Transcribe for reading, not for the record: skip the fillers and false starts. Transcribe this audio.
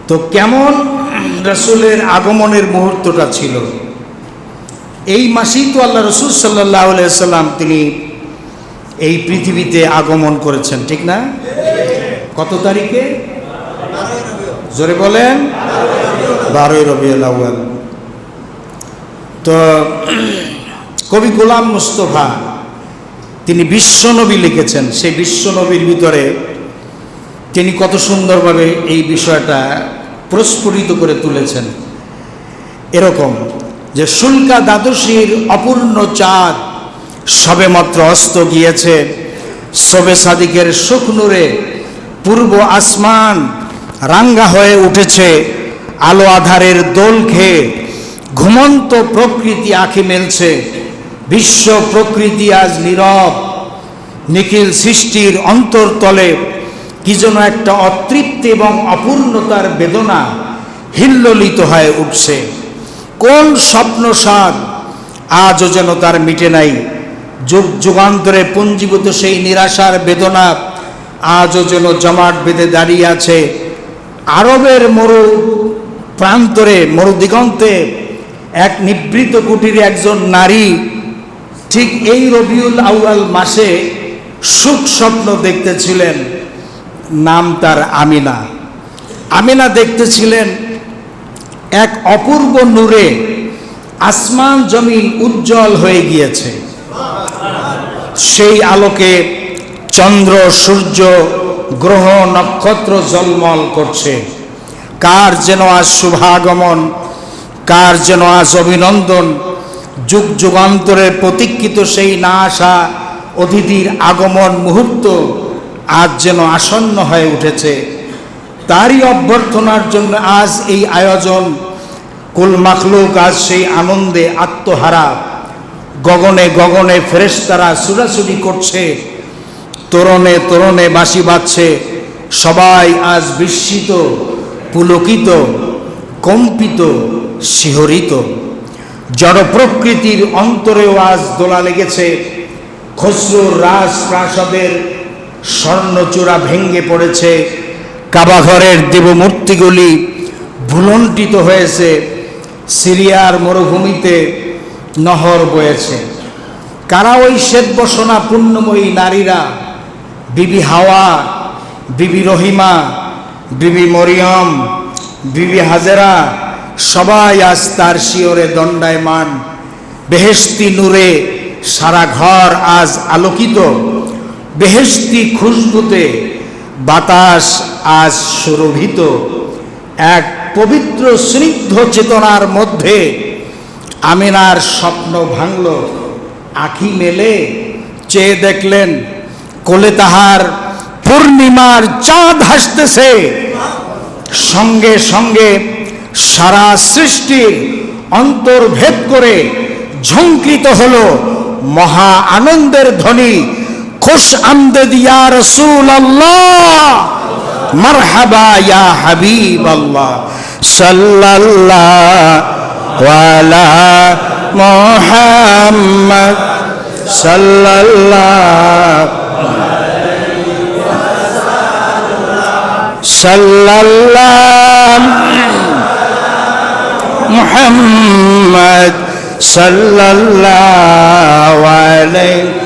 তো কেমন রাসূলের আগমনের মুহূর্তটা ছিল, এই মাসেই তো আল্লাহ রাসূল সাল্লাল্লাহু আলাইহি সাল্লাম তিনি এই পৃথিবীতে আগমন করেছেন, ঠিক না? কত তারিখে? জোরে বলেন। 12ই রবিউল আউয়াল। তো কবি গোলাম মুস্তফা তিনি বিশ্বনবী লিখেছেন, সেই বিশ্বনবীর ভিতরে তিনি কত সুন্দরভাবে এই বিষয়টা প্রস্ফুটিত করে তুলেছেন। এরকম যে শুল্কা দ্বাদশীর অপূর্ণ চাঁদ সবেমাত্র অস্ত গিয়েছে, শবে সাদিকের শুকনুরে পূর্ব আসমান রাঙ্গা হয়ে উঠেছে, আলো আধারের দোল খেয়ে ঘুমন্ত প্রকৃতি আঁখি মেলছে, বিশ্ব প্রকৃতি আজ নীরব, নিখিল সৃষ্টির অন্তরতলে কি যেন একটা অতৃপ্তি এবং অপূর্ণতার বেদনা হিল্লোলিত হয়ে উঠছে। কোন স্বপ্ন সাদ আজও যেন তার মিটে নাই, যুগ যুগান্তরে পুঞ্জীভূত সেই নিরাশার বেদনা আজও যেন জমাট বেঁধে দাঁড়িয়ে আছে। আরবের মরু প্রান্তরে, মরুদিগন্তে এক নিবৃত কুটিরে একজন নারী ঠিক এই রবিউল আউয়াল মাসে সুখ স্বপ্ন দেখতেছিলেন। নাম তার আমিনা। আমিনা দেখতেছিলেন এক অপূর্ব নূরে আসমান জমিন উজ্জ্বল হয়ে গিয়েছে, সেই আলোকে চন্দ্র সূর্য গ্রহ নক্ষত্র ঝলমল করছে। কার যেন আজ শুভাগমন, কার যেন আজ অভিনন্দন, যুগ যুগান্তরে প্রতীক্ষিত সেই না আসা অতিথির আগমন মুহূর্ত আজ যেন আসন্ন হয়ে উঠেছে। তারই অভ্যর্থনার জন্য আজ এই আয়োজন। কুল মাখলুক আজ সেই আনন্দে আত্মহারা, গগনে গগনে ফেরেশতারা ছুটাছুটি করছে, তোরণে তোরণে বাঁশি বাজছে, সবাই আজ বিস্মিত, পুলকিত, কম্পিত, শিহরিত। জড় প্রকৃতির অন্তরেও আজ দোলা লেগেছে। খসরুর রাজপ্রাসাদের স্বর্ণচূড়া ভেঙে পড়েছে, কাবাঘরের দেবমূর্তিগুলি ভুলণ্ঠিত হয়েছে, সিরিয়ার মরুভূমিতে নহর বয়েছে। কারা ওই শ্বেতবসনা পুণ্যময়ী নারীরা? বিবি হাওয়া, বিবি রহিমা, বিবি মরিয়ম, বিবি হাজেরা, সবাই আজ তার শিয়রে দণ্ডায়মান। বেহেশতি নূরে সারা ঘর আজ আলোকিত, বেহেশতি খুশবুতে বাতাস আজ সুরভিত। এক পবিত্র স্নিগ্ধ চেতনার মধ্যে আমিনার স্বপ্ন ভাঙল। আঁখি মেলে চেয়ে দেখলেন কোলে তাহার পূর্ণিমার চাঁদ হাসতেছে। সঙ্গে সঙ্গে সারা সৃষ্টির অন্তর্ভেদ করে ঝঙ্কৃত হলো মহা আনন্দের ধ্বনি, খুশ আমদেদ ইয়া রাসূলুল্লাহ, মারহাবা ইয়া হাবিবাল্লাহ, সাল্লাল্লাহু আলা মুহাম্মদ, সাল্লাল্লাহু মুহাম্মদ, সাল্লাল্লাহু আলাইহি